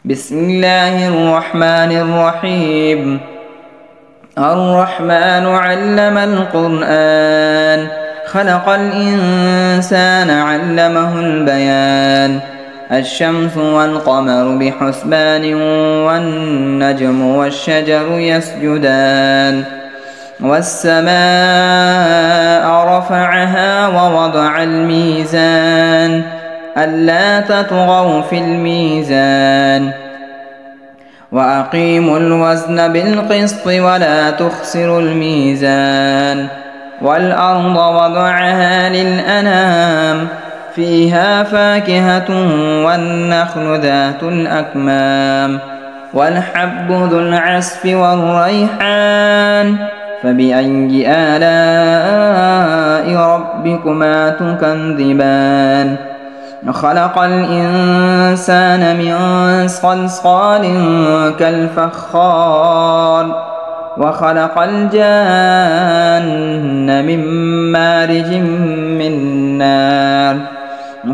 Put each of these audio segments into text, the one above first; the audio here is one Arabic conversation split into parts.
بسم الله الرحمن الرحيم. الرحمن علم القرآن، خلق الإنسان علمه البيان. الشمس والقمر بحسبان، والنجم والشجر يسجدان. والسماء رفعها ووضع الميزان، ألا تطغوا في الميزان. وأقيموا الوزن بالقسط ولا تخسروا الميزان. والأرض وضعها للأنام، فيها فاكهة والنخل ذات الأكمام، والحب ذو العصف والريحان. فبأي آلاء ربكما تكذبان؟ خلق الإنسان من صلصال كالفخار، وخلق الجان من مارج من نار.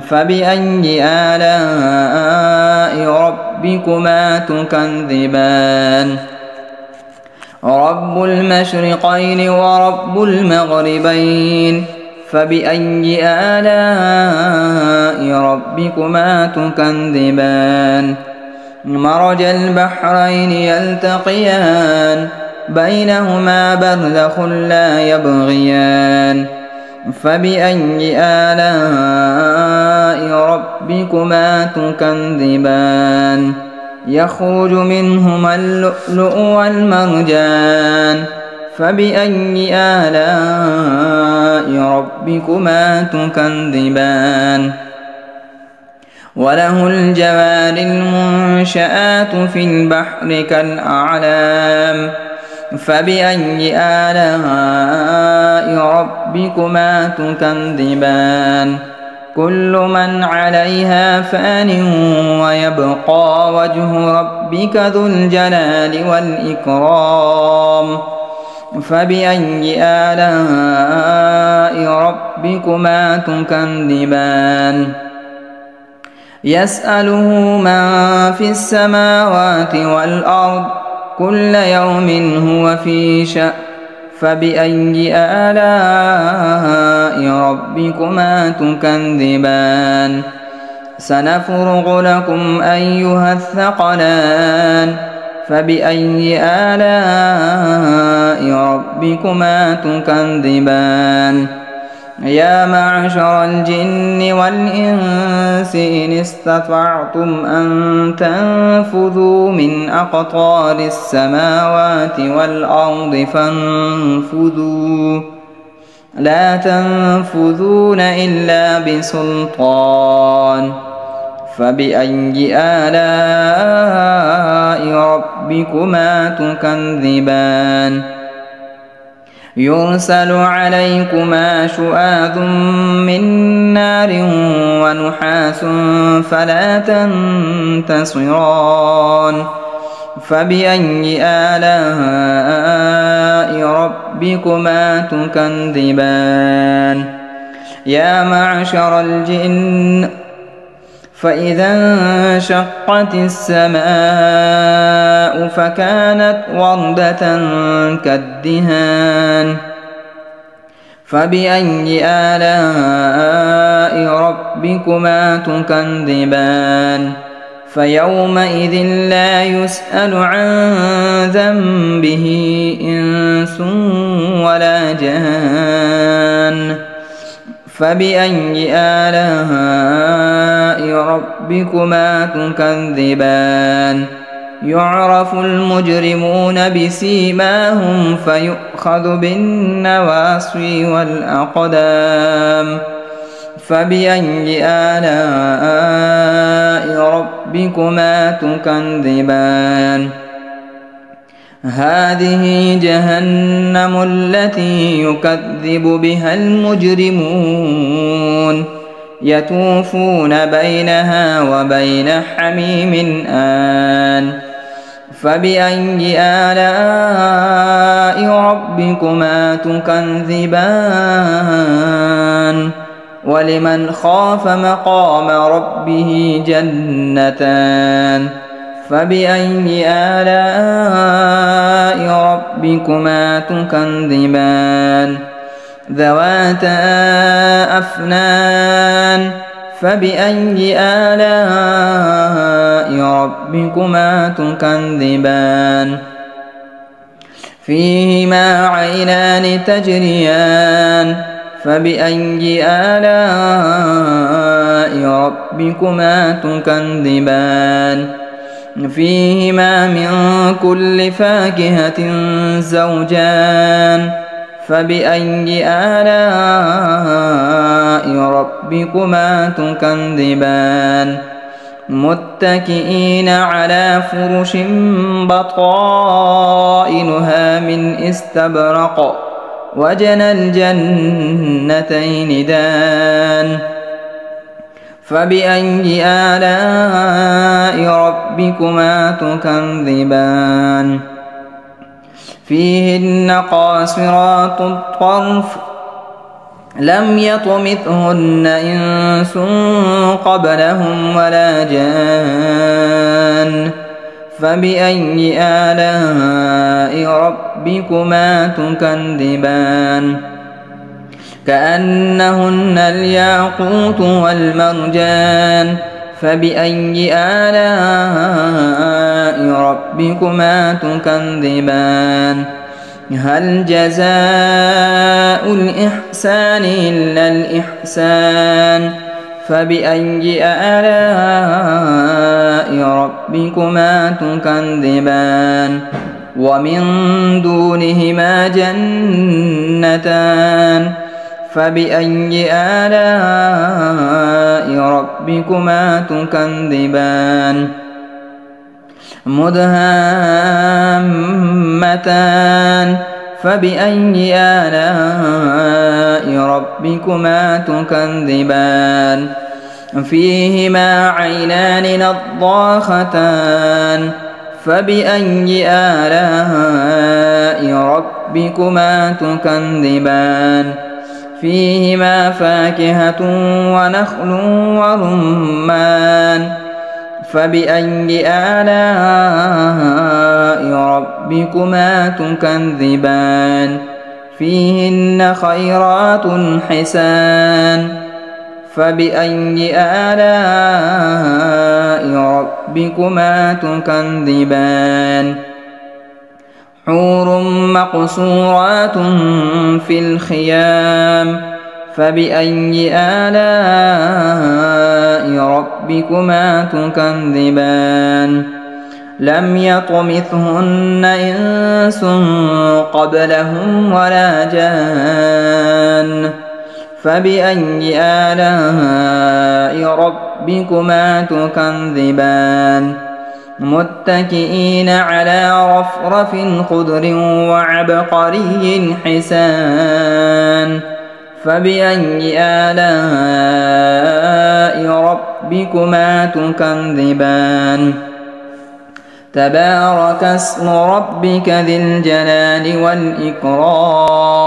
فبأي آلاء ربكما تكذبان؟ رب المشرقين ورب المغربين، فبأي آلاء ربكما تكذبان؟ مرج البحرين يلتقيان، بينهما برزخ لا يبغيان. فبأي آلاء ربكما تكذبان؟ يخرج منهما اللؤلؤ والمرجان. فبأي آلاء ربكما تكذبان؟ وله الجوار المنشآت في البحر كالأعلام. فبأي آلاء ربكما تكذبان؟ كل من عليها فان، ويبقى وجه ربك ذو الجلال والإكرام. فبأي آلاء ربكما تكذبان؟ يسأله من في السماوات والأرض، كل يوم هو في شأن. فبأي آلاء ربكما تكذبان؟ سنفرغ لكم أيها الثقلان. فبأي آلاء ربكما تكذبان؟ يا معشر الجن والإنس إن استطعتم أن تنفذوا من أقطار السماوات والأرض فانفذوا، لا تنفذون إلا بسلطان. فبأي آلاء ربكما تكذبان؟ يرسل عليكما شواظ من نار ونحاس فلا تنتصران. فبأي آلاء ربكما تكذبان؟ يا معشر الجن، فإذا انشقت السماء فكانت وردة كالدهان. فبأي آلاء ربكما تكذبان؟ فيومئذ لا يسأل عن ذنبه إنس ولا جان. فبأي آلاء ربكما تكذبان؟ يعرف المجرمون بسيماهم، فيؤخذ بالنواصي والأقدام. فبأي آلاء ربكما تكذبان؟ هذه جهنم التي يكذب بها المجرمون، يطوفون بينها وبين حميم آن. فبأي آلاء ربكما تكذبان؟ ولمن خاف مقام ربه جنتان. فبأي آلاء ربكما تكذبان ذواتا أفنان فبأي آلاء ربكما تكذبان فيهما عينان تجريان فبأي آلاء ربكما تكذبان فيهما من كل فاكهة زوجان فبأي آلاء ربكما تكذبان متكئين على فرش بطائنها من استبرق وجنى الجنتين دان فبأي آلاء ربكما تكذبان فيهن قاصرات الطرف لم يطمثهن إنس قبلهم ولا جان فبأي آلاء ربكما تكذبان كأنهن الياقوت والمرجان فبأي آلاء ربكما تكذبان هل جزاء الإحسان إلا الإحسان فبأي آلاء ربكما تكذبان ومن دونهما جنتان فبأي آلاء ربكما تكذبان مدهامتان فبأي آلاء ربكما تكذبان فيهما عينان نضاختان فبأي آلاء ربكما تكذبان فيهما فاكهة ونخل ورمان فبأي آلاء ربكما تكذبان فيهن خيرات حسان فبأي آلاء ربكما تكذبان حور مقصورات في الخيام فبأي آلاء ربكما تكذبان لم يطمثهن إنس قبلهم ولا جان فبأي آلاء ربكما تكذبان متكئين على رفرف خضر وعبقري حسان فبأي آلاء ربكما تكذبان تبارك اسم ربك ذي الجلال والإكرام